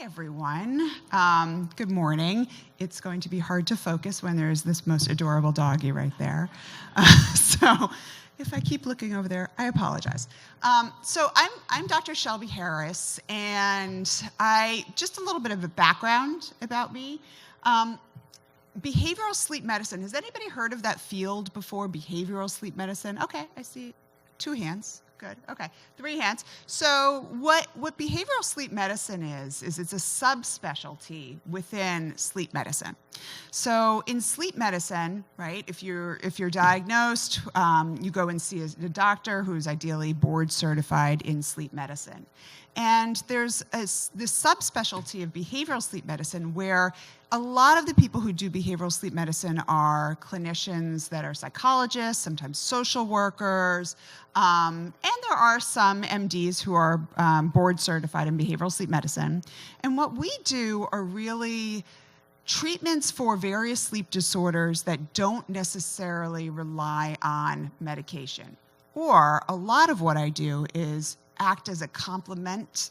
Hi, everyone. Good morning. It's going to be hard to focus when there's this most adorable doggy right there. So if I keep looking over there, I apologize. So I'm Dr. Shelby Harris, and just a little bit of a background about me. Behavioral sleep medicine. Has anybody heard of that field before, behavioral sleep medicine? Okay, I see 2 hands. Good. Okay. 3 hands. So what behavioral sleep medicine is it's a subspecialty within sleep medicine. So in sleep medicine, right, if you're diagnosed, you go and see a doctor who's ideally board certified in sleep medicine. And there's this subspecialty of behavioral sleep medicine where a lot of the people who do behavioral sleep medicine are clinicians that are psychologists, sometimes social workers, and there are some MDs who are board certified in behavioral sleep medicine. And what we do are really treatments for various sleep disorders that don't necessarily rely on medication. Or a lot of what I do is act as a complement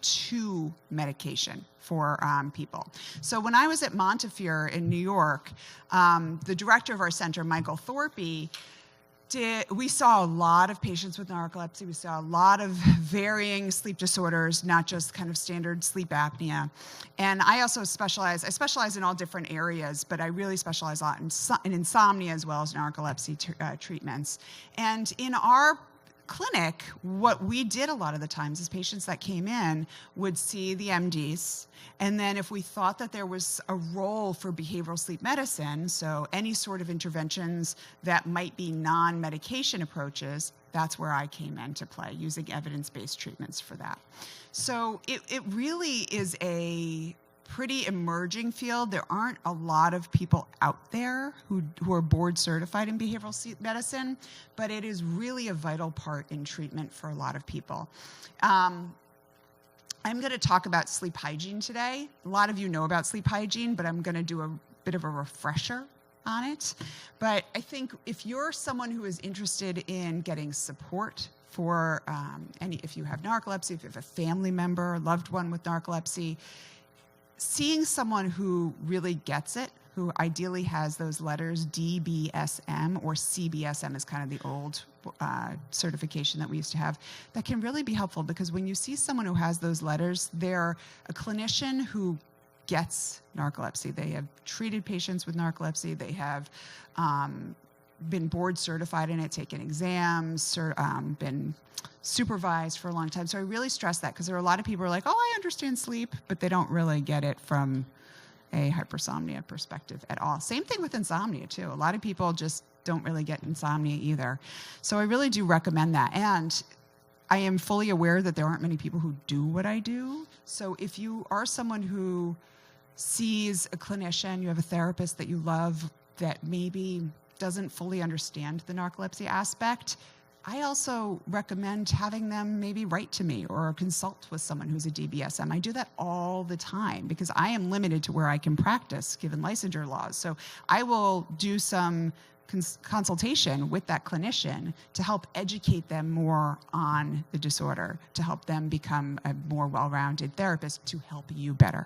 to medication for people. So when I was at Montefiore in New York, the director of our center, Michael Thorpe, we saw a lot of patients with narcolepsy. We saw a lot of varying sleep disorders, not just kind of standard sleep apnea. And I also specialize in all different areas, but I really specialize a lot in insomnia as well as narcolepsy treatments. And in our clinic, what we did a lot of the times is patients that came in would see the MDs, and then if we thought that there was a role for behavioral sleep medicine, so any sort of interventions that might be non-medication approaches, that's where I came into play, using evidence-based treatments for that. So it really is a pretty emerging field. There aren't a lot of people out there who are board certified in behavioral sleep medicine, but it is really a vital part in treatment for a lot of people. I'm going to talk about sleep hygiene today. A lot of you know about sleep hygiene, but I'm going to do a bit of a refresher on it. But I think if you're someone who is interested in getting support for if you have narcolepsy, if you have a family member, a loved one with narcolepsy, seeing someone who really gets it, who ideally has those letters DBSM or CBSM is kind of the old certification that we used to have, that can really be helpful, because when you see someone who has those letters, they're a clinician who gets narcolepsy. They have treated patients with narcolepsy. They have been board certified in it, taken exams, been supervised for a long time. So I really stress that, because there are a lot of people who are like, oh, I understand sleep, but they don't really get it from a hypersomnia perspective at all. Same thing with insomnia too. A lot of people just don't really get insomnia either. So I really do recommend that. And I am fully aware that there aren't many people who do what I do. So if you are someone who sees a clinician, you have a therapist that you love that maybe doesn't fully understand the narcolepsy aspect, I also recommend having them maybe write to me or consult with someone who's a DBSM. I do that all the time because I am limited to where I can practice given licensure laws. So I will do some consultation with that clinician to help educate them more on the disorder, to help them become a more well-rounded therapist to help you better.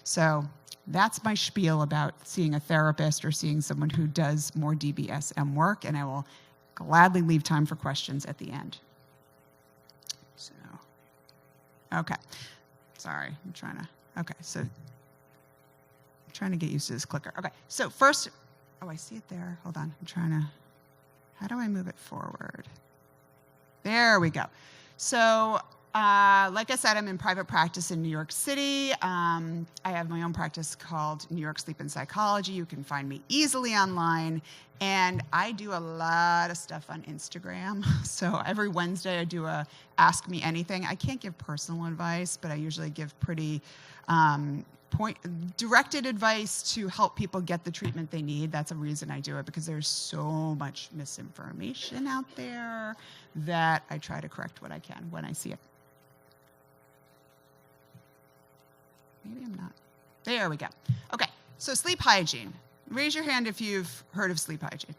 So that's my spiel about seeing a therapist or seeing someone who does more DBSM work, and I will gladly leave time for questions at the end. So, okay. Sorry, I'm trying to get used to this clicker. Okay, so first, oh, I see it there. Hold on, how do I move it forward? There we go. So, like I said, I'm in private practice in New York City. I have my own practice called New York Sleep and Psychology. You can find me easily online. And I do a lot of stuff on Instagram. So every Wednesday I do a Ask Me Anything. I can't give personal advice, but I usually give pretty directed advice to help people get the treatment they need. That's a reason I do it, because there's so much misinformation out there that I try to correct what I can when I see it. Maybe I'm not. There we go. Okay, so sleep hygiene. Raise your hand if you've heard of sleep hygiene.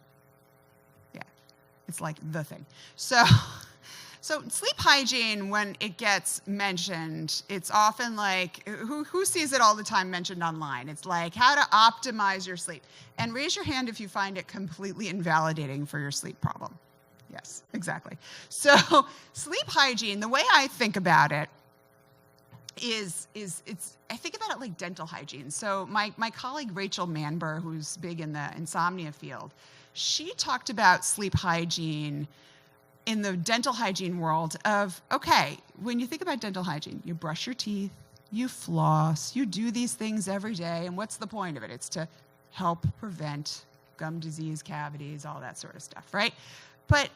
Yeah, it's like the thing. So So sleep hygiene, when it gets mentioned, it's often like, who sees it all the time mentioned online? It's like how to optimize your sleep. And raise your hand if you find it completely invalidating for your sleep problem. Yes, exactly. So sleep hygiene, the way I think about it I think about it like dental hygiene. So my colleague Rachel Manber, who's big in the insomnia field, she talked about sleep hygiene in the dental hygiene world of, okay, when you think about dental hygiene, you brush your teeth, you floss, you do these things every day, and what's the point of it? It's to help prevent gum disease, cavities, all that sort of stuff, right? But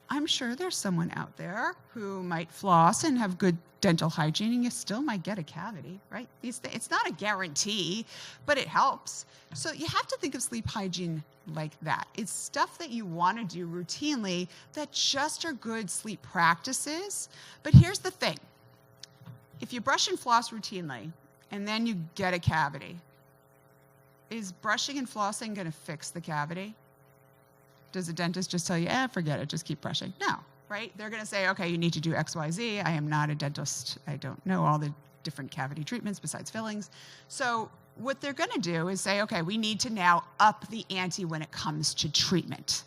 I'm sure there's someone out there who might floss and have good dental hygiene, and you still might get a cavity, right? It's not a guarantee, but it helps. So you have to think of sleep hygiene like that. It's stuff that you want to do routinely that just are good sleep practices. But here's the thing. If you brush and floss routinely and then you get a cavity, is brushing and flossing going to fix the cavity? Does the dentist just tell you, forget it, just keep brushing? No, right? They're going to say, okay, you need to do X, Y, Z. I am not a dentist. I don't know all the different cavity treatments besides fillings. So what they're going to do is say, okay, we need to now up the ante when it comes to treatment.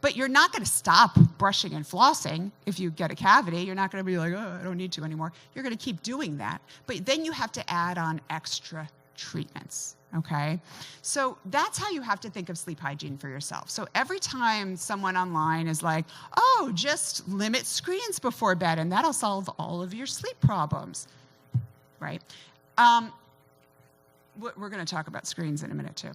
But you're not going to stop brushing and flossing if you get a cavity. You're not going to be like, oh, I don't need to anymore. You're going to keep doing that. But then you have to add on extra treatments, okay? So that's how you have to think of sleep hygiene for yourself. So every time someone online is like, oh, just limit screens before bed and that'll solve all of your sleep problems, right? We're going to talk about screens in a minute too.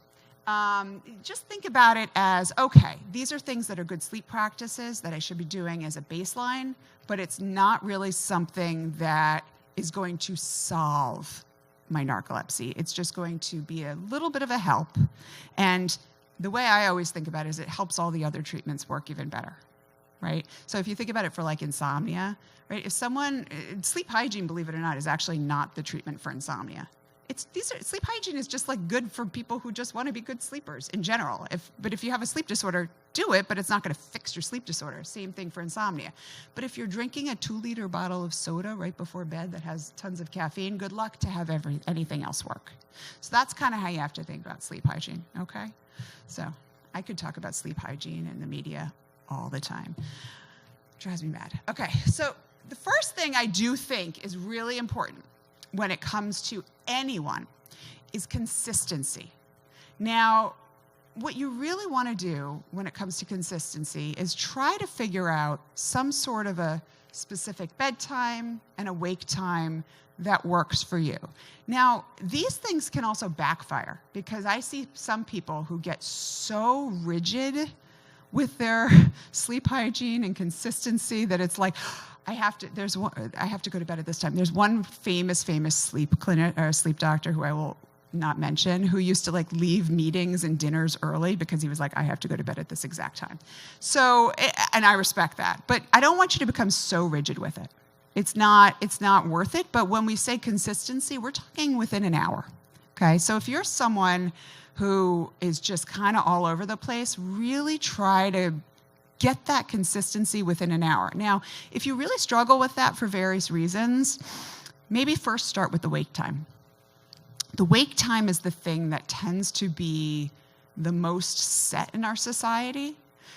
Just think about it as, okay, these are things that are good sleep practices that I should be doing as a baseline, but it's not really something that is going to solve my narcolepsy. It's just going to be a little bit of a help. And the way I always think about it is it helps all the other treatments work even better, right? So if you think about it for like insomnia, right? If sleep hygiene, believe it or not, is actually not the treatment for insomnia. Sleep hygiene is just like good for people who just want to be good sleepers in general. But if you have a sleep disorder, do it, but it's not going to fix your sleep disorder. Same thing for insomnia. But if you're drinking a 2-liter bottle of soda right before bed that has tons of caffeine, good luck to have anything else work. So that's kind of how you have to think about sleep hygiene, okay? So I could talk about sleep hygiene in the media all the time. It drives me mad. Okay, so the first thing I do think is really important when it comes to anyone is consistency. Now, what you really want to do when it comes to consistency is try to figure out some sort of a specific bedtime and a wake time that works for you. Now, these things can also backfire because I see some people who get so rigid with their sleep hygiene and consistency that it's like, I have to go to bed at this time. There's one famous sleep clinic or sleep doctor who I will not mention, who used to like leave meetings and dinners early because he was like, I have to go to bed at this exact time. So, and I respect that, but I don't want you to become so rigid with it. It's not worth it. But when we say consistency, we're talking within an hour. Okay. So if you're someone who is just kind of all over the place, really try to get that consistency within an hour. Now, if you really struggle with that for various reasons, maybe first start with the wake time. The wake time is the thing that tends to be the most set in our society.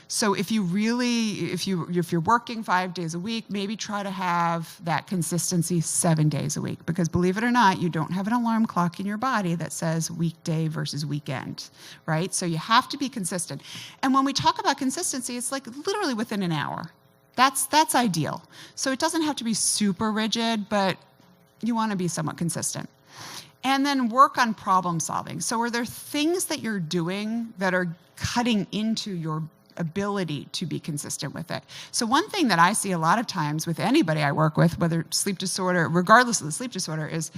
So if you're working 5 days a week, maybe try to have that consistency 7 days a week, because believe it or not, you don't have an alarm clock in your body that says weekday versus weekend, right? So you have to be consistent. And when we talk about consistency, it's like literally within an hour. That's ideal. So it doesn't have to be super rigid, but you want to be somewhat consistent. And then work on problem solving. So are there things that you're doing that are cutting into your ability to be consistent with it? So one thing that I see a lot of times with anybody I work with, whether sleep disorder, regardless of the sleep disorder, is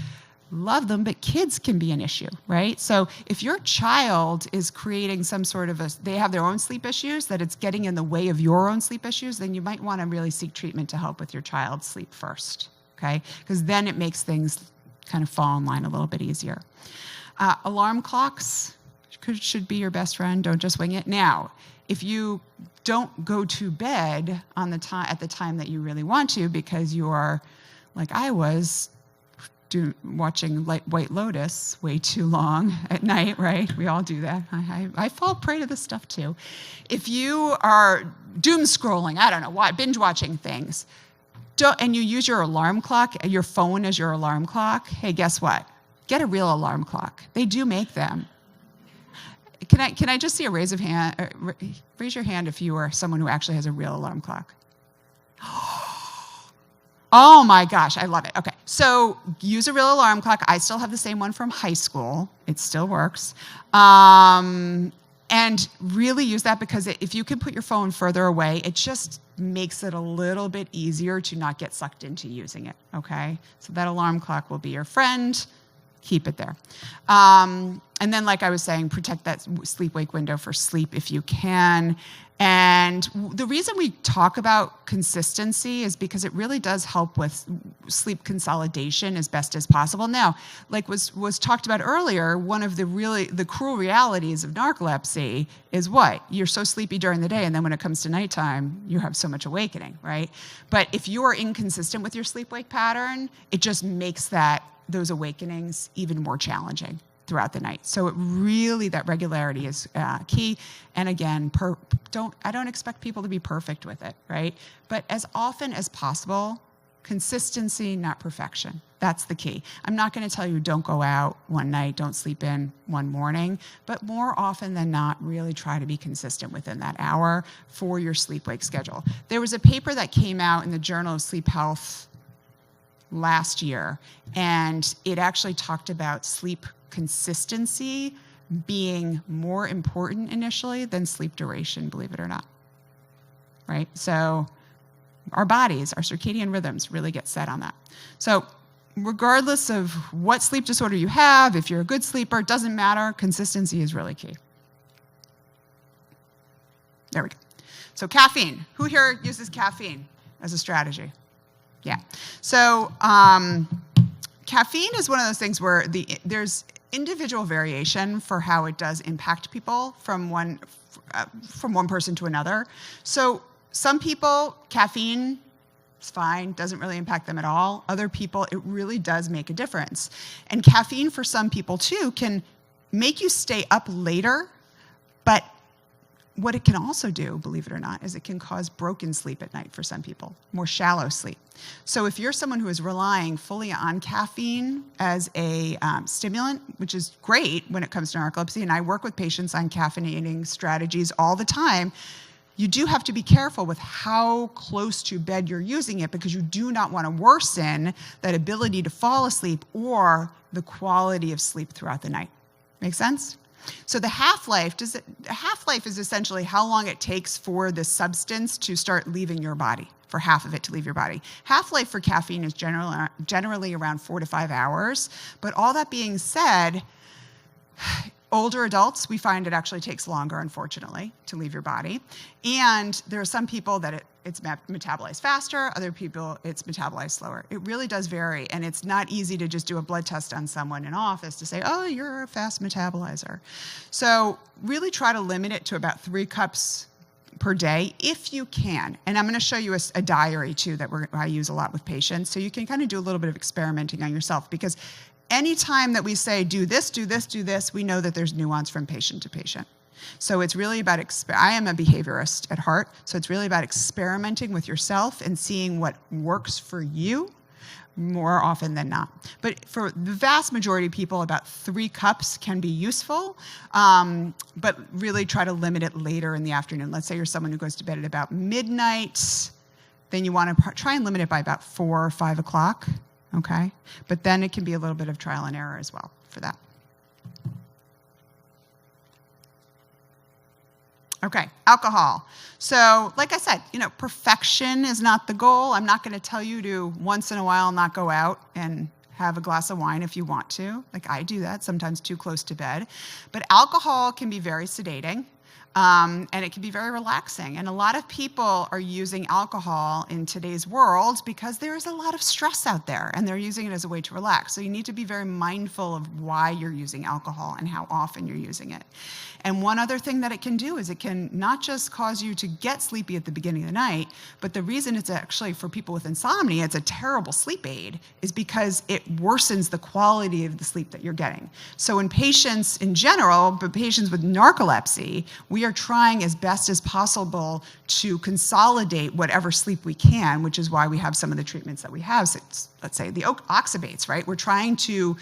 love them, but kids can be an issue, right? So if your child is creating some sort of they have their own sleep issues, that it's getting in the way of your own sleep issues, then you might want to really seek treatment to help with your child's sleep first, okay? Because then it makes things kind of fall in line a little bit easier. Alarm clocks, should be your best friend. Don't just wing it. Now, if you don't go to bed at the time that you really want to because you are, like I was, watching White Lotus way too long at night, right? We all do that. I fall prey to this stuff too. If you are doom scrolling, I don't know, binge watching things, and you use your alarm clock, your phone as your alarm clock, hey, guess what? Get a real alarm clock. They do make them. Can I just see a raise of hand? Raise your hand if you are someone who actually has a real alarm clock. Oh my gosh, I love it. Okay, so use a real alarm clock. I still have the same one from high school. It still works. And really use that because if you can put your phone further away, it just makes it a little bit easier to not get sucked into using it, okay? So that alarm clock will be your friend. Keep it there. And then, like I was saying, protect that sleep-wake window for sleep if you can. And the reason we talk about consistency is because it really does help with sleep consolidation as best as possible. Now, like was talked about earlier, one of the cruel realities of narcolepsy is what? You're so sleepy during the day, and then when it comes to nighttime, you have so much awakening, right? But if you are inconsistent with your sleep-wake pattern, it just makes those awakenings even more challenging throughout the night. So that regularity is key. And again, I don't expect people to be perfect with it, right? But as often as possible, consistency, not perfection. That's the key. I'm not going to tell you don't go out one night, don't sleep in one morning, but more often than not, really try to be consistent within that hour for your sleep-wake schedule. There was a paper that came out in the Journal of Sleep Health last year, and it actually talked about sleep consistency being more important initially than sleep duration, believe it or not, right? So our bodies, our circadian rhythms really get set on that. So regardless of what sleep disorder you have, if you're a good sleeper, it doesn't matter, consistency is really key. There we go. So caffeine, who here uses caffeine as a strategy? Yeah. So caffeine is one of those things where there's individual variation for how it does impact people from one person to another. So some people, caffeine is fine, doesn't really impact them at all. Other people, it really does make a difference. And caffeine for some people too can make you stay up later, but what it can also do, believe it or not, is it can cause broken sleep at night for some people, more shallow sleep. So if you're someone who is relying fully on caffeine as a stimulant, which is great when it comes to narcolepsy, and I work with patients on caffeinating strategies all the time, you do have to be careful with how close to bed you're using it because you do not want to worsen that ability to fall asleep or the quality of sleep throughout the night. Make sense? So the half-life is essentially how long it takes for the substance to start leaving your body, for half of it to leave your body. Half-life for caffeine is generally around 4 to 5 hours. But all that being said, older adults, we find it actually takes longer, unfortunately, to leave your body. And there are some people that it's metabolized faster, other people it's metabolized slower. It really does vary, and it's not easy to just do a blood test on someone in office to say, oh, you're a fast metabolizer. So really try to limit it to about 3 cups per day if you can. And I'm going to show you a diary too that I use a lot with patients, so you can kind of do a little bit of experimenting on yourself, because anytime that we say do this, do this, do this, we know that there's nuance from patient to patient. So it's really about, I am a behaviorist at heart, so it's really about experimenting with yourself and seeing what works for you more often than not. But for the vast majority of people, about 3 cups can be useful, but really try to limit it later in the afternoon. Let's say you're someone who goes to bed at about midnight, then you want to try and limit it by about 4 or 5 o'clock, okay? But then it can be a little bit of trial and error as well for that. Okay, alcohol. So like I said, perfection is not the goal. I'm not going to tell you to once in a while not go out and have a glass of wine if you want to. Like I do that, sometimes too close to bed. But alcohol can be very sedating. And it can be very relaxing. And a lot of people are using alcohol in today's world because there is a lot of stress out there, and they're using it as a way to relax. So you need to be very mindful of why you're using alcohol and how often you're using it. And one other thing that it can do is it can not just cause you to get sleepy at the beginning of the night, but the reason it's actually, for people with insomnia, it's a terrible sleep aid, is because it worsens the quality of the sleep that you're getting. So in patients in general, but patients with narcolepsy, we are trying as best as possible to consolidate whatever sleep we can, which is why we have some of the treatments that we have. So let's say the oxybates, right? We're trying to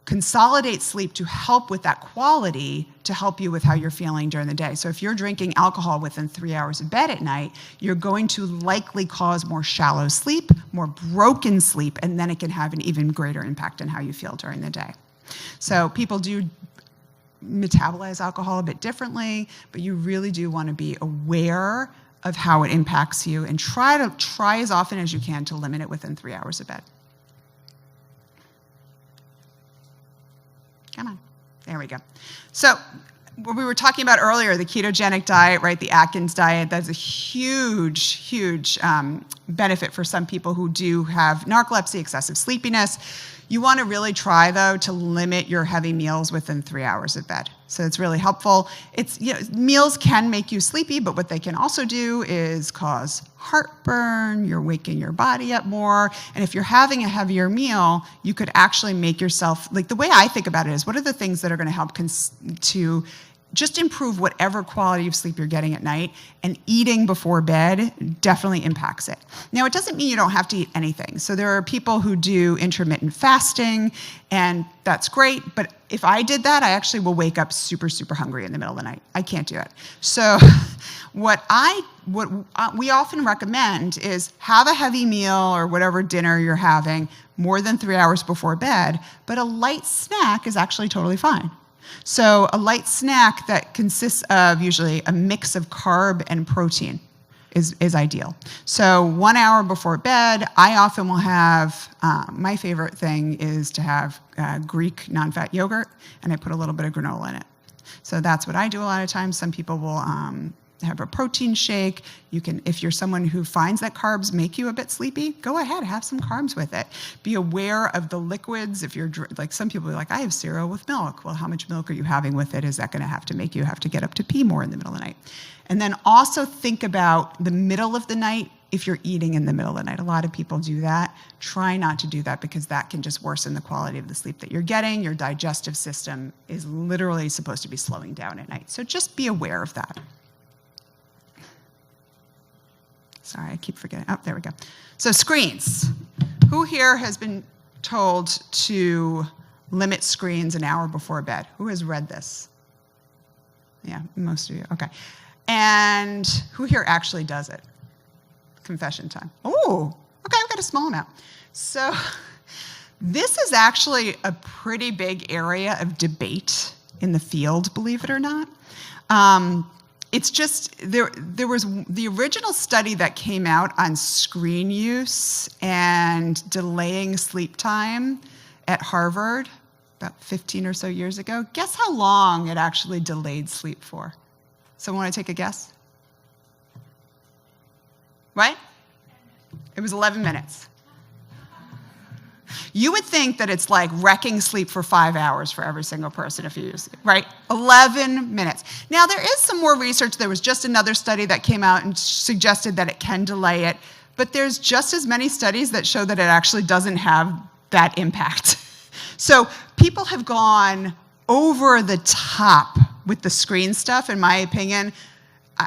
consolidate sleep to help with that quality, to help you with how you're feeling during the day. So if you're drinking alcohol within 3 hours of bed at night, you're going to likely cause more shallow sleep, more broken sleep, and then it can have an even greater impact on how you feel during the day. So people do metabolize alcohol a bit differently, but you really do want to be aware of how it impacts you and try as often as you can to limit it within 3 hours of bed. Come on. There we go. So what we were talking about earlier, the ketogenic diet, right, the Atkins diet, that's a huge, huge benefit for some people who do have narcolepsy, excessive sleepiness. You want to really try, though, to limit your heavy meals within 3 hours of bed. So it's really helpful. Meals can make you sleepy, but what they can also do is cause heartburn. You're waking your body up more. And if you're having a heavier meal, you could actually make yourself, like the way I think about it is, what are the things that are going to help to just improve whatever quality of sleep you're getting at night, and eating before bed definitely impacts it. Now, it doesn't mean you don't have to eat anything. So there are people who do intermittent fasting, and that's great, but if I did that, I actually will wake up super, super hungry in the middle of the night. I can't do it. So what we often recommend is have a heavy meal or whatever dinner you're having more than 3 hours before bed, but a light snack is actually totally fine. So a light snack that consists of usually a mix of carb and protein is ideal. So 1 hour before bed, I often will have, my favorite thing is to have Greek non-fat yogurt, and I put a little bit of granola in it. So that's what I do a lot of times. Some people will have a protein shake. You can, if you're someone who finds that carbs make you a bit sleepy, go ahead, have some carbs with it. Be aware of the liquids. If you're, like some people are like, I have cereal with milk. Well, how much milk are you having with it? Is that going to have to make you have to get up to pee more in the middle of the night? And then also think about the middle of the night if you're eating in the middle of the night. A lot of people do that. Try not to do that, because that can just worsen the quality of the sleep that you're getting. Your digestive system is literally supposed to be slowing down at night. So just be aware of that. Sorry, I keep forgetting. Oh, there we go. So screens. Who here has been told to limit screens an hour before bed? Who has read this? Yeah, most of you. Okay. And who here actually does it? Confession time. Oh, okay, I've got a small amount. So this is actually a pretty big area of debate in the field, believe it or not. It's just, there was the original study that came out on screen use and delaying sleep time at Harvard about 15 or so years ago. Guess how long it actually delayed sleep for? Someone want to take a guess? What? It was 11 minutes. You would think that it's like wrecking sleep for 5 hours for every single person if you use it, right? 11 minutes. Now, there is some more research. There was just another study that came out and suggested that it can delay it, but there's just as many studies that show that it actually doesn't have that impact. So people have gone over the top with the screen stuff, in my opinion.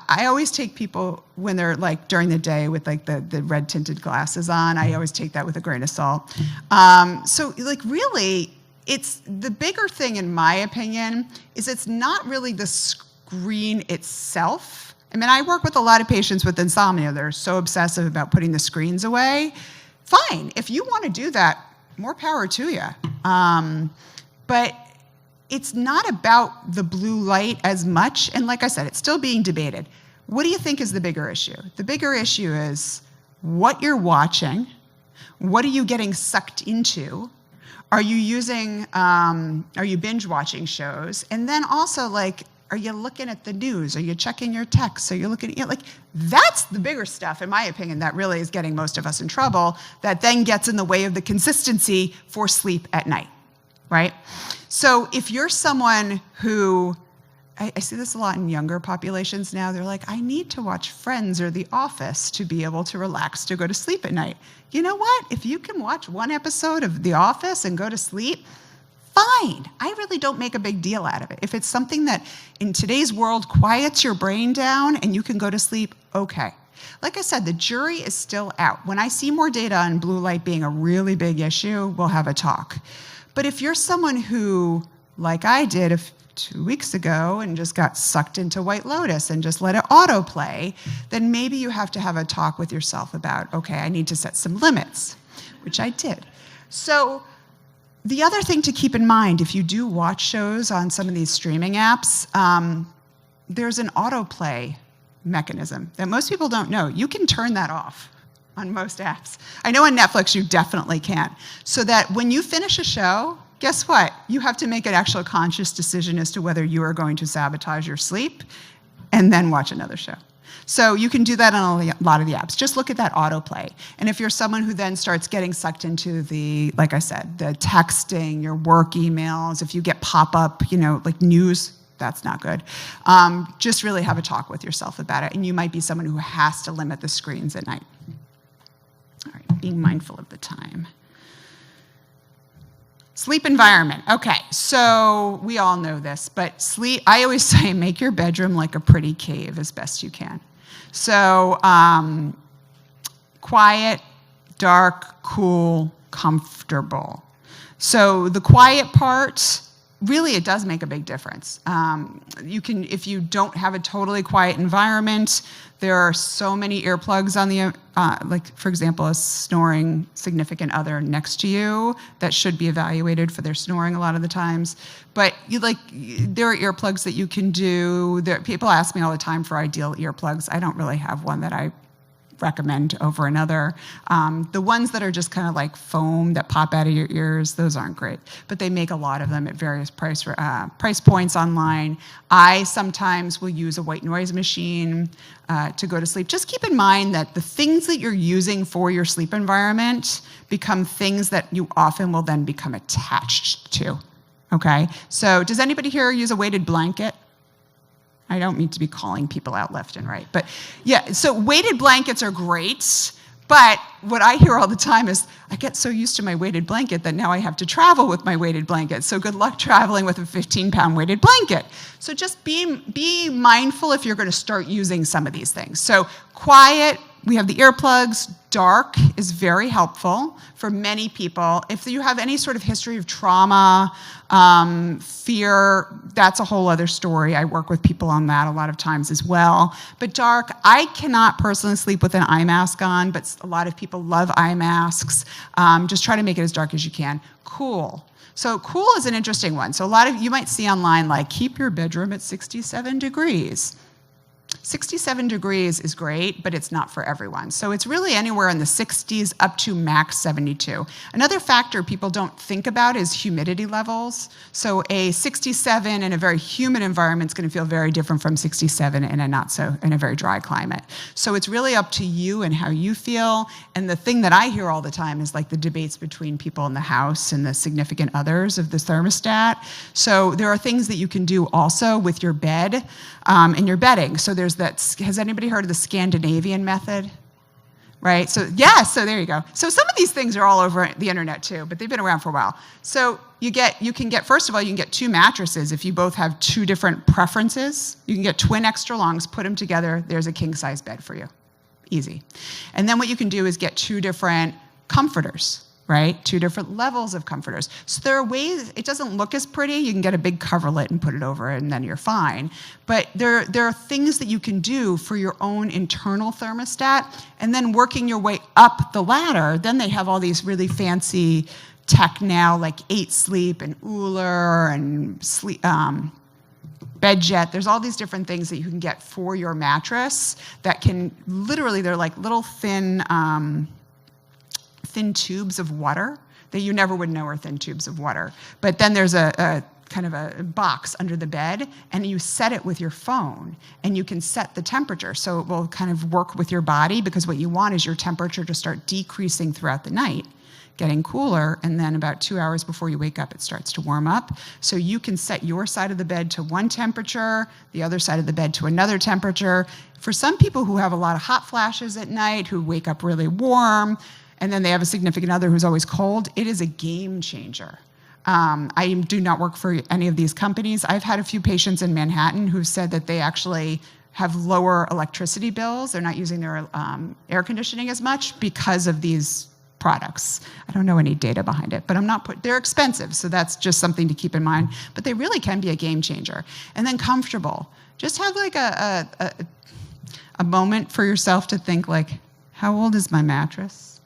I always take people when they're like during the day with like the red tinted glasses on. I always take that with a grain of salt. So like really, it's the bigger thing in my opinion is it's not really the screen itself. I mean, I work with a lot of patients with insomnia. They're so obsessive about putting the screens away. Fine, if you want to do that, more power to you. But it's not about the blue light as much. And like I said, it's still being debated. What do you think is the bigger issue? The bigger issue is what you're watching. What are you getting sucked into? Are you binge watching shows? And then also like, Are you looking at the news? Are you checking your texts? Are you looking at, like, that's the bigger stuff, in my opinion, that really is getting most of us in trouble, that then gets in the way of the consistency for sleep at night, right? So if you're someone who, I see this a lot in younger populations now, they're like, I need to watch Friends or The Office to be able to relax, to go to sleep at night. You know what? If you can watch one episode of The Office and go to sleep, fine. I really don't make a big deal out of it. If it's something that in today's world quiets your brain down and you can go to sleep, okay. Like I said, the jury is still out. When I see more data on blue light being a really big issue, we'll have a talk. But if you're someone who, like I did 2 weeks ago and just got sucked into White Lotus and just let it autoplay, then maybe you have to have a talk with yourself about, okay, I need to set some limits, which I did. So the other thing to keep in mind, if you do watch shows on some of these streaming apps, there's an autoplay mechanism that most people don't know. You can turn that off on most apps. I know on Netflix you definitely can. So that when you finish a show, guess what? You have to make an actual conscious decision as to whether you are going to sabotage your sleep and then watch another show. So you can do that on a lot of the apps. Just look at that autoplay. And if you're someone who then starts getting sucked into the, like I said, the texting, your work emails, if you get pop-up, like news, that's not good. Just really have a talk with yourself about it. And you might be someone who has to limit the screens at night. All right, being mindful of the time. Sleep environment. Okay, so we all know this, but sleep, I always say make your bedroom like a pretty cave as best you can. So quiet, dark, cool, comfortable. So the quiet part, really it does make a big difference. If you don't have a totally quiet environment, there are so many earplugs on the, like for example, a snoring significant other next to you that should be evaluated for their snoring a lot of the times. But there are earplugs that you can do. People ask me all the time for ideal earplugs. I don't really have one that I recommend over another. The ones that are just kind of like foam that pop out of your ears, those aren't great. But they make a lot of them at various price points online. I sometimes will use a white noise machine to go to sleep. Just keep in mind that the things that you're using for your sleep environment become things that you often will then become attached to. Okay? So does anybody here use a weighted blanket? I don't mean to be calling people out left and right, but yeah, so weighted blankets are great, but what I hear all the time is, I get so used to my weighted blanket that now I have to travel with my weighted blanket, so good luck traveling with a 15-pound weighted blanket. So just be mindful if you're going to start using some of these things. So quiet, we have the earplugs. Dark is very helpful for many people. If you have any sort of history of trauma, fear, that's a whole other story. I work with people on that a lot of times as well. But dark, I cannot personally sleep with an eye mask on, but a lot of people love eye masks. Just try to make it as dark as you can. Cool. So cool is an interesting one. So a lot of you might see online, like, keep your bedroom at 67 degrees. 67 degrees is great, but it's not for everyone. So it's really anywhere in the 60s up to max 72. Another factor people don't think about is humidity levels. So a 67 in a very humid environment is going to feel very different from 67 in a very dry climate. So it's really up to you and how you feel. And the thing that I hear all the time is like the debates between people in the house and the significant others of the thermostat. So there are things that you can do also with your bed and your bedding. So there's that, has anybody heard of the Scandinavian method? Right, so yeah, so there you go. So some of these things are all over the internet too, but they've been around for a while. So first of all, you can get 2 mattresses if you both have 2 different preferences. You can get twin extra longs, put them together, there's a king size bed for you. Easy. And then what you can do is get 2 different comforters. Right? 2 different levels of comforters. So there are ways, it doesn't look as pretty, you can get a big coverlet and put it over it and then you're fine. But there are things that you can do for your own internal thermostat, and then working your way up the ladder, then they have all these really fancy tech now, like 8 Sleep and Ooler and Sleep, BedJet. There's all these different things that you can get for your mattress that can literally, they're like little thin tubes of water that you never would know are thin tubes of water. But then there's a kind of a box under the bed, and you set it with your phone, and you can set the temperature. So it will kind of work with your body, because what you want is your temperature to start decreasing throughout the night, getting cooler, and then about 2 hours before you wake up, it starts to warm up. So you can set your side of the bed to one temperature, the other side of the bed to another temperature. For some people who have a lot of hot flashes at night, who wake up really warm, and then they have a significant other who's always cold, it is a game changer. I do not work for any of these companies. I've had a few patients in Manhattan who've said that they actually have lower electricity bills. They're not using their air conditioning as much because of these products. I don't know any data behind it, but they're expensive, so that's just something to keep in mind. But they really can be a game changer. And then comfortable. Just have like a moment for yourself to think, like, how old is my mattress?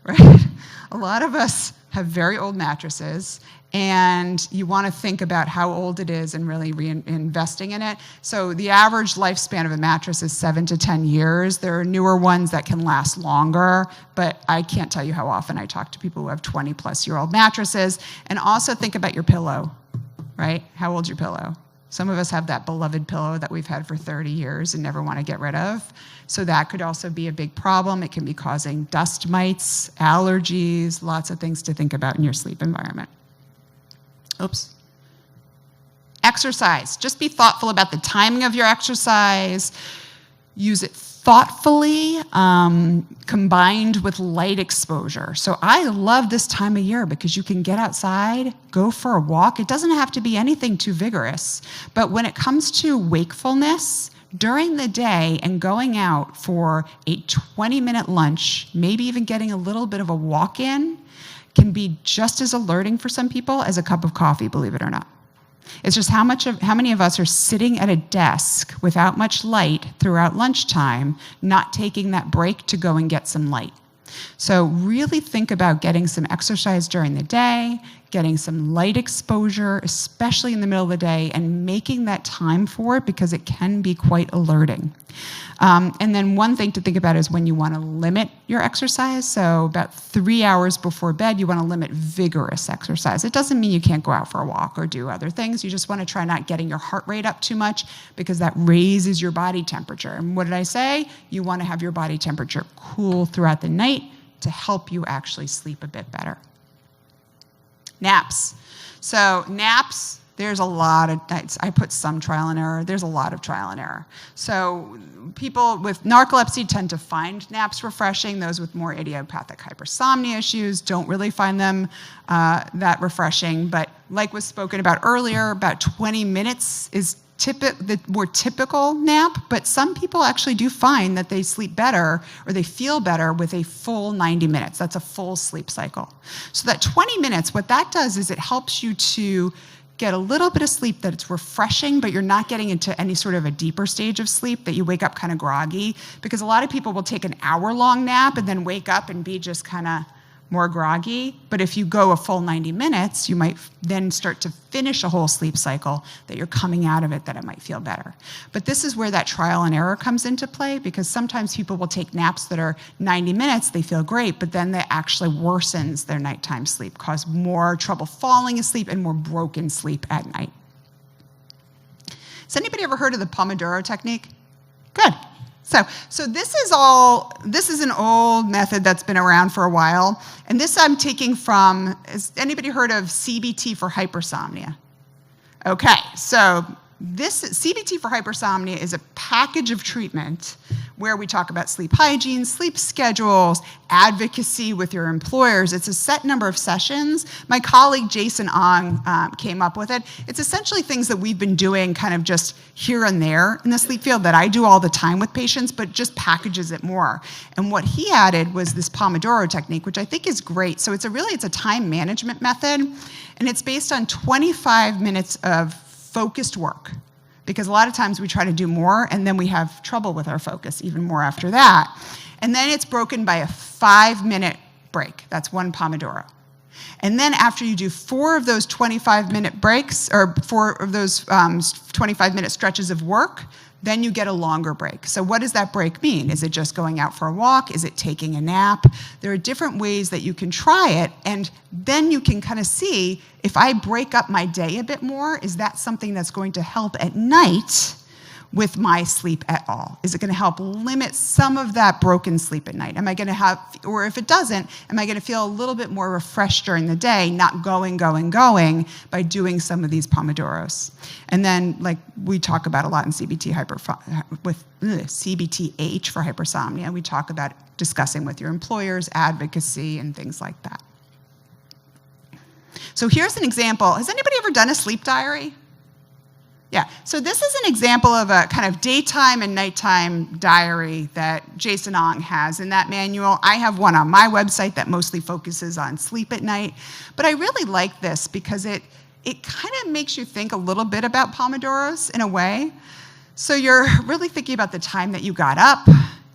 Right? A lot of us have very old mattresses, and you want to think about how old it is and really reinvesting in it. So the average lifespan of a mattress is 7 to 10 years. There are newer ones that can last longer, but I can't tell you how often I talk to people who have 20-plus-year-old mattresses. And also think about your pillow, right? How old's your pillow? Some of us have that beloved pillow that we've had for 30 years and never want to get rid of. So that could also be a big problem. It can be causing dust mites, allergies, lots of things to think about in your sleep environment. Oops. Exercise. Just be thoughtful about the timing of your exercise. Use it thoughtfully, combined with light exposure. So I love this time of year because you can get outside, go for a walk. It doesn't have to be anything too vigorous. But when it comes to wakefulness, during the day and going out for a 20-minute lunch, maybe even getting a little bit of a walk in, can be just as alerting for some people as a cup of coffee, believe it or not. It's just how many of us are sitting at a desk without much light throughout lunchtime, not taking that break to go and get some light. So really think about getting some exercise during the day, getting some light exposure, especially in the middle of the day, and making that time for it, because it can be quite alerting. And then one thing to think about is when you want to limit your exercise. So about 3 hours before bed, you want to limit vigorous exercise. It doesn't mean you can't go out for a walk or do other things. You just want to try not getting your heart rate up too much, because that raises your body temperature. And what did I say? You want to have your body temperature cool throughout the night to help you actually sleep a bit better. Naps. So naps, there's a lot of, I put some trial and error, there's a lot of trial and error. So people with narcolepsy tend to find naps refreshing. Those with more idiopathic hypersomnia issues don't really find them that refreshing. But like was spoken about earlier, about 20 minutes is the more typical nap, but some people actually do find that they sleep better or they feel better with a full 90 minutes. That's a full sleep cycle. So that 20 minutes, what that does is it helps you to get a little bit of sleep that it's refreshing, but you're not getting into any sort of a deeper stage of sleep that you wake up kind of groggy, because a lot of people will take an hour-long nap and then wake up and be just kind of more groggy. But if you go a full 90 minutes, you might then start to finish a whole sleep cycle that you're coming out of it, that it might feel better. But this is where that trial and error comes into play, because sometimes people will take naps that are 90 minutes, they feel great, but then that actually worsens their nighttime sleep, cause more trouble falling asleep and more broken sleep at night. Has anybody ever heard of the Pomodoro technique? Good. So this is an old method that's been around for a while. And this I'm taking from, has anybody heard of CBT for hypersomnia? Okay, so this CBT for hypersomnia is a package of treatment where we talk about sleep hygiene, sleep schedules, advocacy with your employers. It's a set number of sessions. My colleague Jason Ong came up with it. It's essentially things that we've been doing kind of just here and there in the sleep field that I do all the time with patients, but just packages it more. And what he added was this Pomodoro technique, which I think is great. So it's a time management method, and it's based on 25 minutes of focused work, because a lot of times we try to do more and then we have trouble with our focus even more after that. And then it's broken by a 5-minute break. That's one Pomodoro. And then after you do 4 of those 25-minute breaks, or 4 of those 25-minute stretches of work, then you get a longer break. So what does that break mean? Is it just going out for a walk? Is it taking a nap? There are different ways that you can try it, and then you can kind of see, if I break up my day a bit more, is that something that's going to help at night with my sleep at all? Is it going to help limit some of that broken sleep at night? Am I going to have, or if it doesn't, am I going to feel a little bit more refreshed during the day, not going by doing some of these Pomodoros? And then, like we talk about a lot in CBTH for hypersomnia, we talk about discussing with your employers, advocacy, and things like that. So here's an example. Has anybody ever done a sleep diary? Yeah, so this is an example of a kind of daytime and nighttime diary that Jason Ong has in that manual. I have one on my website that mostly focuses on sleep at night, but I really like this because it kind of makes you think a little bit about Pomodoros in a way. So you're really thinking about the time that you got up,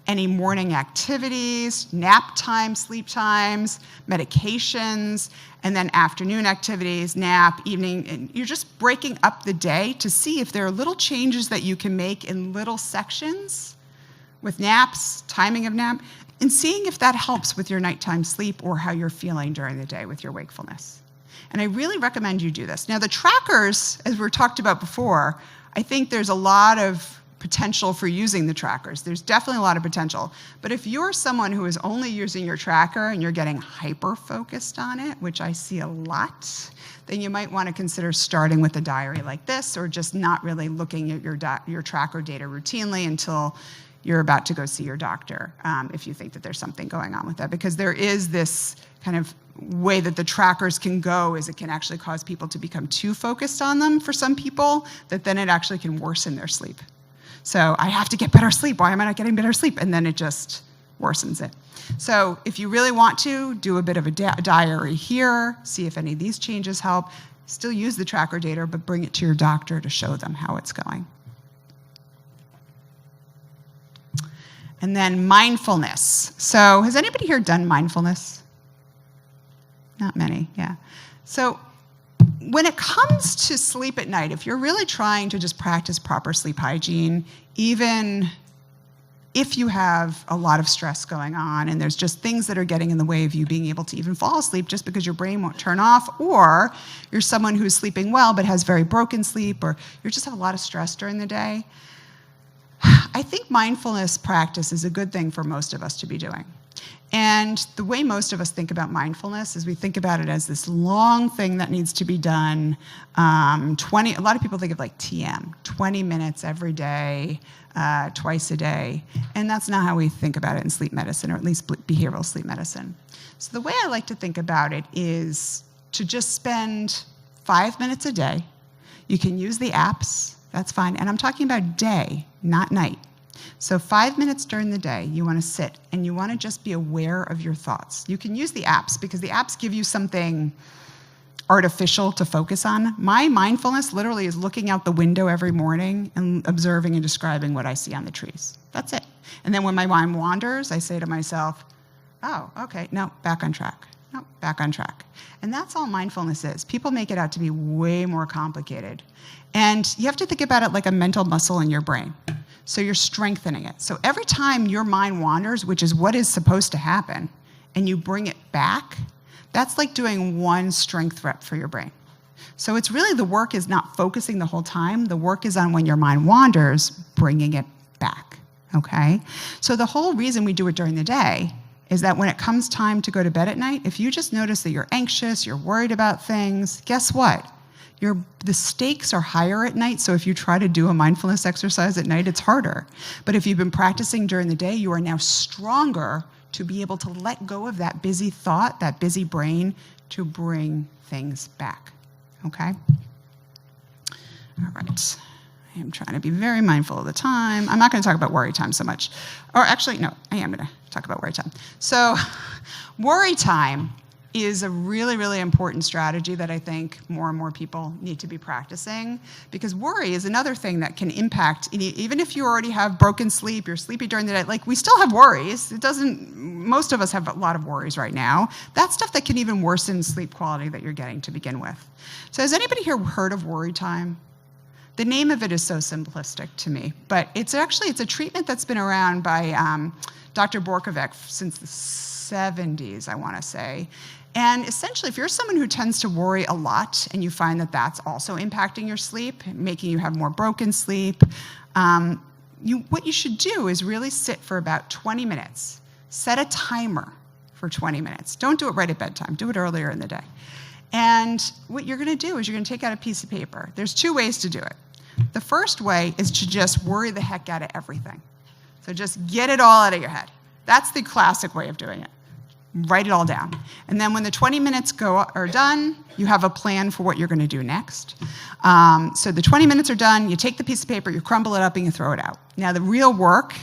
any morning activities, nap time, sleep times, medications, and then afternoon activities, nap, evening, and you're just breaking up the day to see if there are little changes that you can make in little sections with naps, timing of nap, and seeing if that helps with your nighttime sleep or how you're feeling during the day with your wakefulness. And I really recommend you do this. Now, the trackers, as we talked about before, I think there's a lot of potential for using the trackers. There's definitely a lot of potential. But if you're someone who is only using your tracker and you're getting hyper-focused on it, which I see a lot, then you might want to consider starting with a diary like this, or just not really looking at your tracker data routinely until you're about to go see your doctor, if you think that there's something going on with that. Because there is this kind of way that the trackers can go, is it can actually cause people to become too focused on them for some people, that then it actually can worsen their sleep. So I have to get better sleep. Why am I not getting better sleep? And then it just worsens it. So if you really want to, do a bit of a diary here, see if any of these changes help. Still use the tracker data, but bring it to your doctor to show them how it's going. And then mindfulness. So has anybody here done mindfulness? Not many, yeah. So when it comes to sleep at night, if you're really trying to just practice proper sleep hygiene, even if you have a lot of stress going on and there's just things that are getting in the way of you being able to even fall asleep just because your brain won't turn off, or you're someone who's sleeping well but has very broken sleep, or you just have a lot of stress during the day, I think mindfulness practice is a good thing for most of us to be doing. And the way most of us think about mindfulness is we think about it as this long thing that needs to be done. A lot of people think of like TM, 20 minutes every day, twice a day. And that's not how we think about it in sleep medicine, or at least behavioral sleep medicine. So the way I like to think about it is to just spend 5 minutes a day. You can use the apps, that's fine. And I'm talking about day, not night. So 5 minutes during the day, you want to sit and you want to just be aware of your thoughts. You can use the apps because the apps give you something artificial to focus on. My mindfulness literally is looking out the window every morning and observing and describing what I see on the trees. That's it. And then when my mind wanders, I say to myself, oh, okay, no, back on track. No, back on track. And that's all mindfulness is. People make it out to be way more complicated. And you have to think about it like a mental muscle in your brain. So you're strengthening it. So every time your mind wanders, which is what is supposed to happen, and you bring it back, that's like doing one strength rep for your brain. So it's really, the work is not focusing the whole time. The work is on when your mind wanders, bringing it back, okay? So the whole reason we do it during the day is that when it comes time to go to bed at night, if you just notice that you're anxious, you're worried about things, guess what? The stakes are higher at night, so if you try to do a mindfulness exercise at night, it's harder. But if you've been practicing during the day, you are now stronger to be able to let go of that busy thought, that busy brain, to bring things back, okay? All right. I am trying to be very mindful of the time. I'm not going to talk about worry time so much. Or actually, no, I am going to talk about worry time. So worry time, is a really, really important strategy that I think more and more people need to be practicing, because worry is another thing that can impact, even if you already have broken sleep, you're sleepy during the day, like we still have worries. Most of us have a lot of worries right now. That's stuff that can even worsen sleep quality that you're getting to begin with. So has anybody here heard of worry time? The name of it is so simplistic to me, but it's a treatment that's been around by Dr. Borkovic since the 70s, I want to say. And essentially, if you're someone who tends to worry a lot and you find that that's also impacting your sleep, making you have more broken sleep, what you should do is really sit for about 20 minutes. Set a timer for 20 minutes. Don't do it right at bedtime. Do it earlier in the day. And what you're going to do is you're going to take out a piece of paper. There's 2 ways to do it. The first way is to just worry the heck out of everything. So just get it all out of your head. That's the classic way of doing it. Write it all down. And then when the 20 minutes are done, you have a plan for what you're going to do next. So the 20 minutes are done, you take the piece of paper, you crumble it up, and you throw it out. Now the real work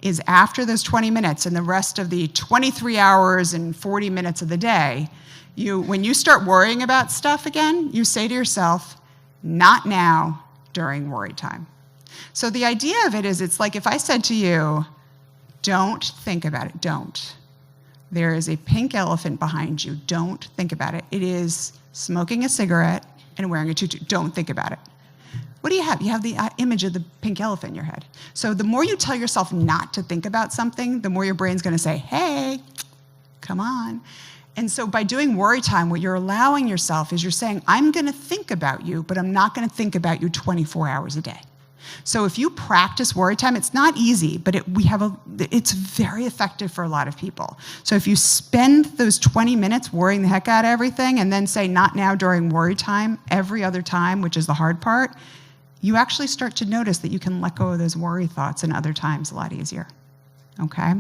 is after those 20 minutes and the rest of the 23 hours and 40 minutes of the day, when you start worrying about stuff again, you say to yourself, not now during worry time. So the idea of it is, it's like if I said to you, don't think about it, don't. There is a pink elephant behind you. Don't think about it. It is smoking a cigarette and wearing a tutu. Don't think about it. What do you have? You have the image of the pink elephant in your head. So the more you tell yourself not to think about something, the more your brain's going to say, hey, come on. And so by doing worry time, what you're allowing yourself is you're saying, I'm going to think about you, but I'm not going to think about you 24 hours a day. So if you practice worry time, it's not easy, but it's very effective for a lot of people. So if you spend those 20 minutes worrying the heck out of everything and then say not now during worry time, every other time, which is the hard part, you actually start to notice that you can let go of those worry thoughts in other times a lot easier. Okay?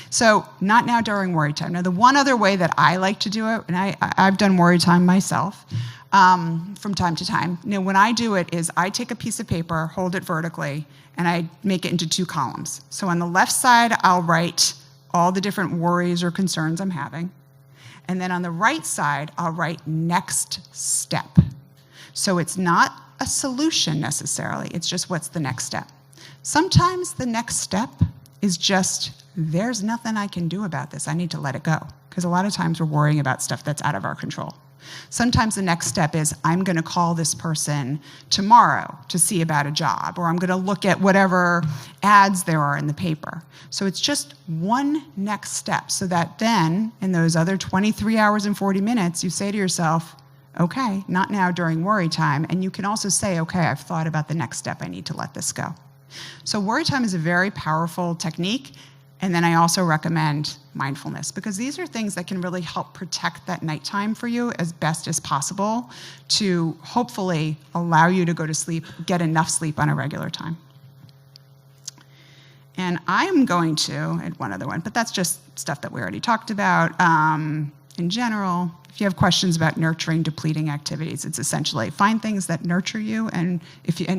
So not now during worry time. Now the one other way that I like to do it, and I've done worry time myself, from time to time. When I do it is I take a piece of paper, hold it vertically, and I make it into 2 columns. So on the left side, I'll write all the different worries or concerns I'm having. And then on the right side, I'll write next step. So it's not a solution necessarily, it's just what's the next step. Sometimes the next step is just, there's nothing I can do about this, I need to let it go. Because a lot of times we're worrying about stuff that's out of our control. Sometimes the next step is, I'm going to call this person tomorrow to see about a job, or I'm going to look at whatever ads there are in the paper. So it's just one next step, so that then, in those other 23 hours and 40 minutes, you say to yourself, okay, not now during worry time, and you can also say, okay, I've thought about the next step, I need to let this go. So worry time is a very powerful technique. And then I also recommend mindfulness, because these are things that can really help protect that nighttime for you as best as possible to hopefully allow you to go to sleep, get enough sleep on a regular time. And I'm going to add one other one, but that's just stuff that we already talked about. In general, if you have questions about nurturing depleting activities, it's essentially find things that nurture you and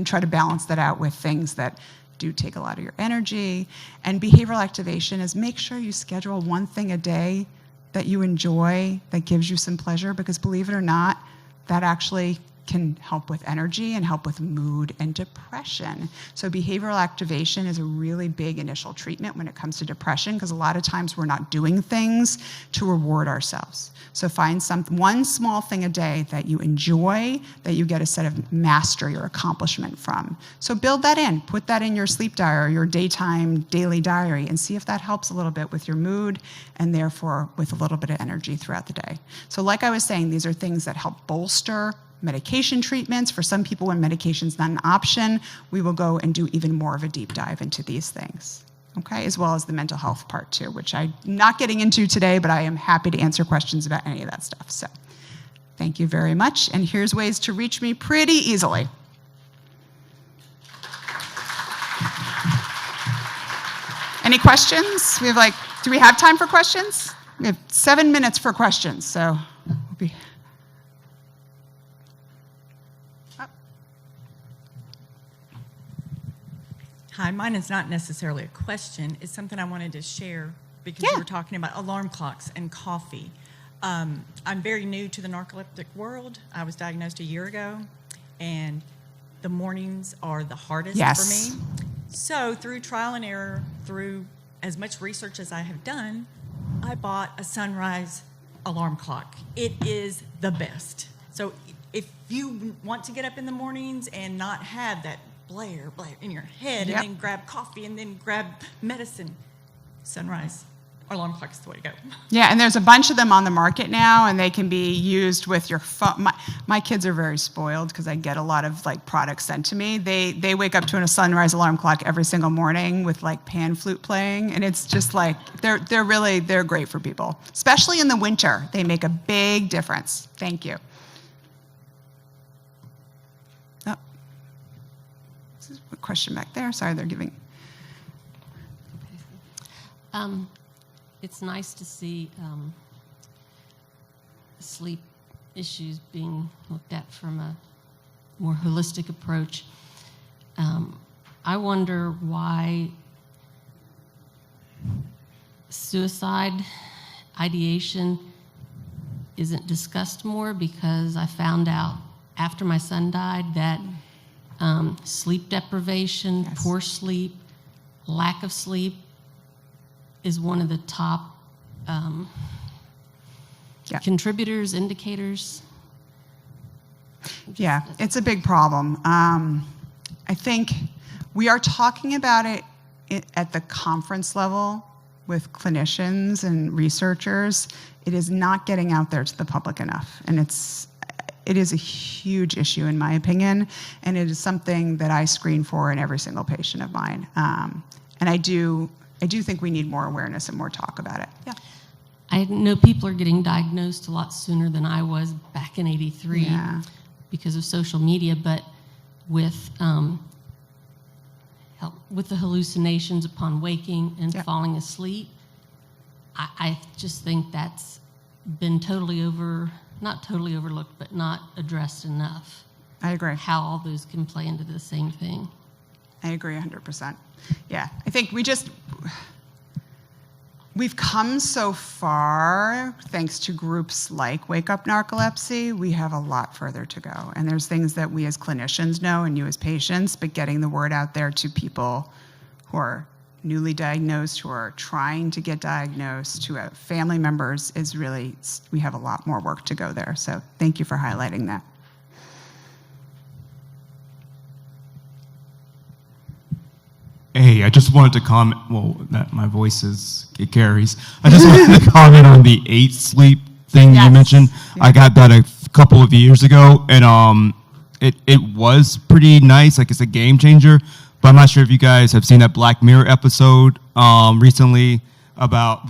try to balance that out with things that do take a lot of your energy. And behavioral activation is make sure you schedule one thing a day that you enjoy, that gives you some pleasure, because believe it or not, that actually can help with energy and help with mood and depression. So behavioral activation is a really big initial treatment when it comes to depression, because a lot of times we're not doing things to reward ourselves. So find one small thing a day that you enjoy, that you get a set of mastery or accomplishment from. So build that in, put that in your sleep diary, your daytime, daily diary, and see if that helps a little bit with your mood and therefore with a little bit of energy throughout the day. So like I was saying, these are things that help bolster medication treatments. For some people, when medication's not an option, we will go and do even more of a deep dive into these things, okay? As well as the mental health part too, which I'm not getting into today, but I am happy to answer questions about any of that stuff. So thank you very much. And here's ways to reach me pretty easily. Any questions? Do we have time for questions? We have 7 minutes for questions, so we'll be... Hi, mine is not necessarily a question. It's something I wanted to share because Yeah. you were talking about alarm clocks and coffee. I'm very new to the narcoleptic world. I was diagnosed a year ago, and the mornings are the hardest Yes. for me. So through trial and error, through as much research as I have done, I bought a sunrise alarm clock. It is the best. So if you want to get up in the mornings and not have that blare in your head, Yep. and then grab coffee and then grab medicine, sunrise alarm clock is the way to go. Yeah, and there's a bunch of them on the market now, and they can be used with your phone. My kids are very spoiled because I get a lot of like products sent to me. They wake up to a sunrise alarm clock every single morning with like pan flute playing, and it's just like they're great for people, especially in the winter. They make a big difference. Thank you. Oh, this is a question back there. Sorry, they're giving. It's nice to see sleep issues being looked at from a more holistic approach. I wonder why suicide ideation isn't discussed more, because I found out after my son died that sleep deprivation, Yes. poor sleep, lack of sleep is one of the top contributors, indicators. Yeah, it's a big problem. I think we are talking about it at the conference level with clinicians and researchers. It is not getting out there to the public enough, and it is a huge issue in my opinion, and it is something that I screen for in every single patient of mine. And I do think we need more awareness and more talk about it. Yeah. I know people are getting diagnosed a lot sooner than I was back in '83 because of social media, but with the hallucinations upon waking and falling asleep, I just think that's been not totally overlooked, but not addressed enough. I agree. How all those can play into the same thing. I agree 100%. Yeah, I think we've come so far thanks to groups like Wake Up Narcolepsy. We have a lot further to go. And there's things that we as clinicians know and you as patients, but getting the word out there to people who are newly diagnosed, who are trying to get diagnosed, who have family members is really, we have a lot more work to go there. So thank you for highlighting that. Hey, I just wanted to comment. Well, that my voice it carries. I just wanted to comment on the 8 sleep thing you mentioned. Yeah. I got that a couple of years ago, and it was pretty nice. Like, it's a game changer. But I'm not sure if you guys have seen that Black Mirror episode recently about.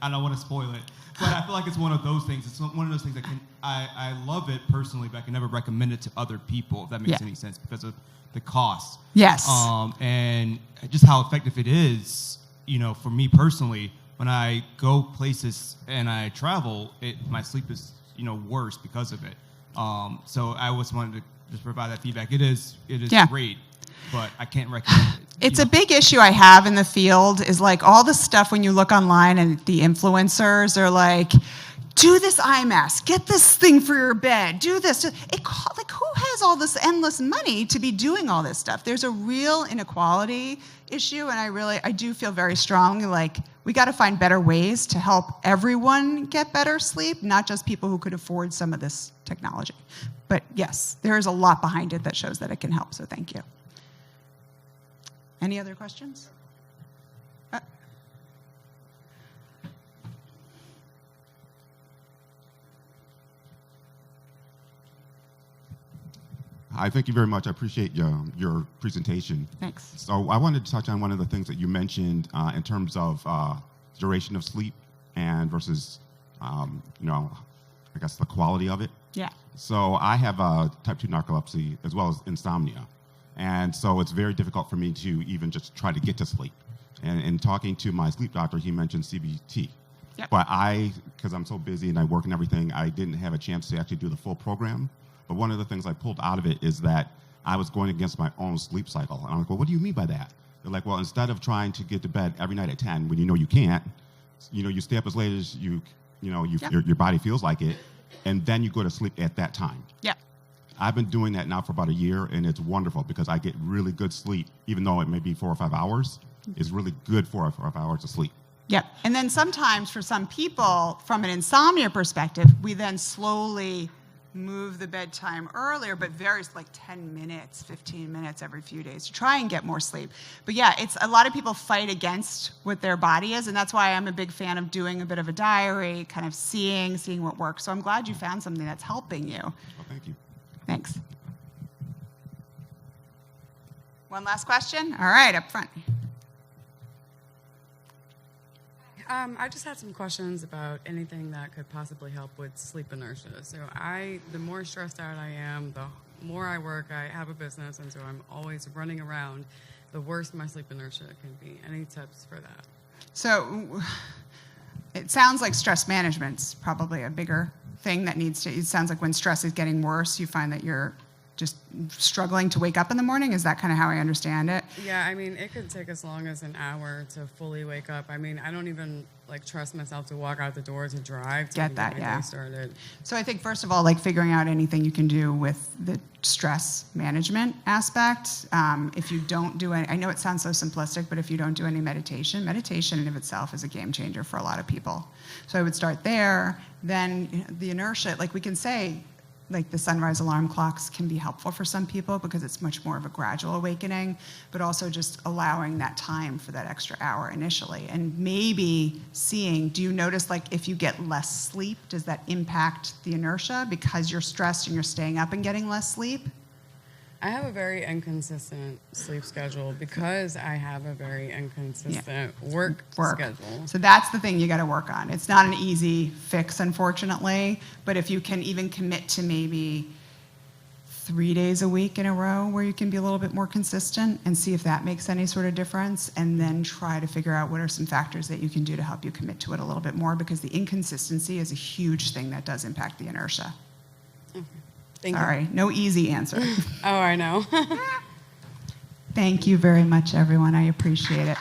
I don't want to spoil it, but I feel like it's one of those things. It's one of those things that I love it personally, but I can never recommend it to other people, if that makes any sense, because of the cost. Yes. And just how effective it is, for me personally, when I go places and I travel, my sleep is, worse because of it. So I always wanted to just provide that feedback. It is great, but I can't recommend it. It's a big issue I have in the field is like all the stuff when you look online and the influencers are like, do this eye mask, get this thing for your bed, do this. Like, who has all this endless money to be doing all this stuff? There's a real inequality issue, and I do feel very strongly like we got to find better ways to help everyone get better sleep, not just people who could afford some of this technology. But yes, there is a lot behind it that shows that it can help, so thank you. Any other questions? Hi, thank you very much. I appreciate your presentation. Thanks. So I wanted to touch on one of the things that you mentioned in terms of duration of sleep and versus, I guess the quality of it. Yeah. So I have type 2 narcolepsy as well as insomnia. And so it's very difficult for me to even just try to get to sleep. And in talking to my sleep doctor, he mentioned CBT. Yep. But because I'm so busy and I work and everything, I didn't have a chance to actually do the full program. But one of the things I pulled out of it is that I was going against my own sleep cycle. And I'm like, well, what do you mean by that? They're like, well, instead of trying to get to bed every night at 10 when you know you can't, you stay up as late as you your body feels like it, and then you go to sleep at that time. Yeah. I've been doing that now for about a year, and it's wonderful because I get really good sleep, even though it may be 4 or 5 hours. It's really good 4 or 5 hours of sleep. Yep. And then sometimes for some people, from an insomnia perspective, we then slowly move the bedtime earlier, but varies like 10 minutes, 15 minutes every few days to try and get more sleep. But yeah, it's a lot of people fight against what their body is, and that's why I'm a big fan of doing a bit of a diary, kind of seeing what works. So I'm glad you found something that's helping you. Well, thank you. Thanks. One last question? All right, up front. I just had some questions about anything that could possibly help with sleep inertia. So the more stressed out I am, the more I work. I have a business, and so I'm always running around. The worse my sleep inertia can be. Any tips for that? So it sounds like stress management's probably a bigger thing that needs to, it sounds like when stress is getting worse, you find that you're just struggling to wake up in the morning. Is that kind of how I understand it? Yeah, I mean, it could take as long as an hour to fully wake up. I mean, I don't even trust myself to walk out the door to drive to Get that, my yeah. day started. So I think first of all, figuring out anything you can do with the stress management aspect. If you don't do any, I know it sounds so simplistic, but if you don't do any meditation in of itself is a game changer for a lot of people. So I would start there. Then the inertia, we can say, the sunrise alarm clocks can be helpful for some people because it's much more of a gradual awakening, but also just allowing that time for that extra hour initially. And maybe seeing, do you notice if you get less sleep, does that impact the inertia because you're stressed and you're staying up and getting less sleep? I have a very inconsistent sleep schedule because I have a very inconsistent work schedule. So that's the thing you got to work on. It's not an easy fix, unfortunately, but if you can even commit to maybe 3 days a week in a row where you can be a little bit more consistent and see if that makes any sort of difference, and then try to figure out what are some factors that you can do to help you commit to it a little bit more, because the inconsistency is a huge thing that does impact the inertia. Okay. Thank you. Sorry, no easy answer. Oh, I know. Thank you very much, everyone. I appreciate it.